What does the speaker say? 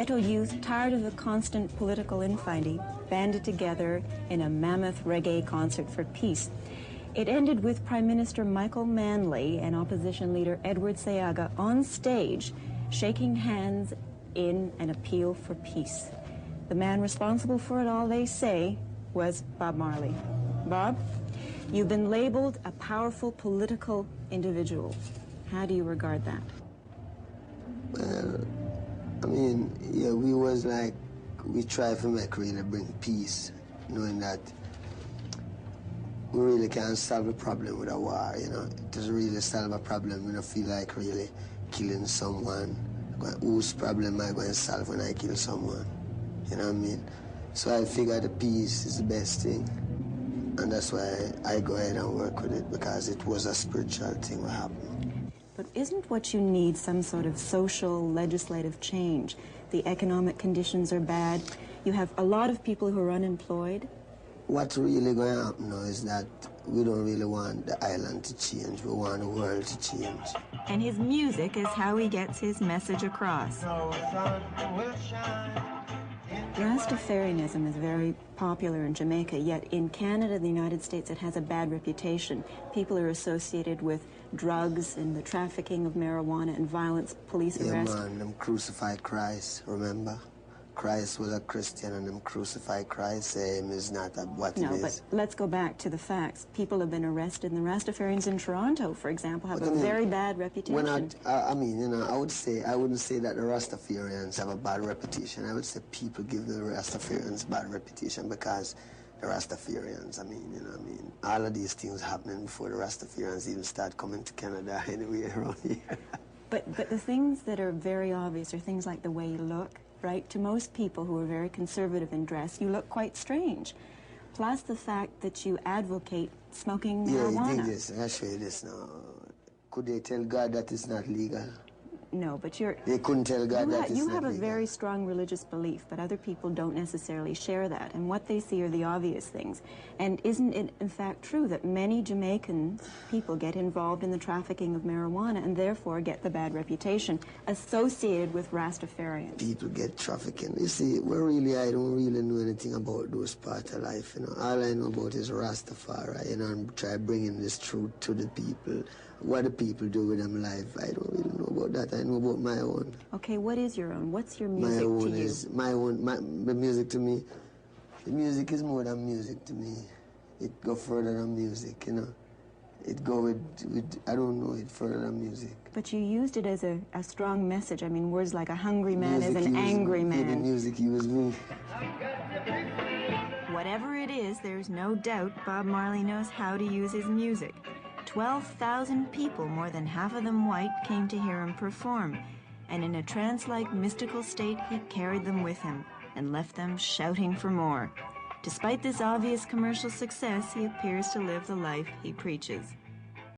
Ghetto youth, tired of the constant political infighting, banded together in a mammoth reggae concert for peace. It ended with Prime Minister Michael Manley and opposition leader Edward Seaga on stage, shaking hands in an appeal for peace. The man responsible for it all, they say, was Bob Marley. Bob, you've been labeled a powerful political individual. How do you regard that? Well, I mean, yeah, we try to make really bring peace, knowing that we really can't solve a problem with a war, you know. It doesn't really solve a problem. We don't feel like really killing someone. Whose problem am I going to solve when I kill someone? You know what I mean? So I figure the peace is the best thing. And that's why I go ahead and work with it, because it was a spiritual thing what happened. But isn't what you need some sort of social, legislative change? The economic conditions are bad. You have a lot of people who are unemployed. What's really going to happen now is that we don't really want the island to change. We want the world to change. And his music is how he gets his message across. Rastafarianism is very popular in Jamaica, yet in Canada and the United States it has a bad reputation. People are associated with drugs and the trafficking of marijuana and violence, police arrest. Yeah, man, them crucified Christ, remember? Christ was a Christian and them crucified Christ. Is not what it is. No, but let's go back to the facts. People have been arrested, and the Rastafarians in Toronto, for example, have a very bad reputation. I mean, you know, I wouldn't say that the Rastafarians have a bad reputation. I would say people give the Rastafarians bad reputation because the Rastafarians, I mean, you know what I mean? All of these things happening before the Rastafarians even start coming to Canada anyway around here. But the things that are very obvious are things like the way you look, right? To most people who are very conservative in dress, you look quite strange. Plus the fact that you advocate smoking marijuana. Yeah, this. I'll show you this now. Could they tell God that it's not legal? No, but they couldn't tell God that it's not legal. You have a very strong religious belief, but other people don't necessarily share that. And what they see are the obvious things. And isn't it, in fact, true that many Jamaican people get involved in the trafficking of marijuana and therefore get the bad reputation associated with Rastafarians? People get trafficking. You see, I don't really know anything about those parts of life, you know. All I know about is Rastafari, you know, and try bringing this truth to the people. What do people do with them life? I don't really know about that. I know about my own. Okay, what is your own? What's your music the music to me. The music is more than music to me. It go further than music, you know. It go with I don't know, it further than music. But you used it as a strong message. I mean, words like a hungry man is an angry man. The music used me. Whatever it is, there's no doubt Bob Marley knows how to use his music. 12,000 people, more than half of them white, came to hear him perform. And in a trance-like mystical state, he carried them with him and left them shouting for more. Despite this obvious commercial success, he appears to live the life he preaches.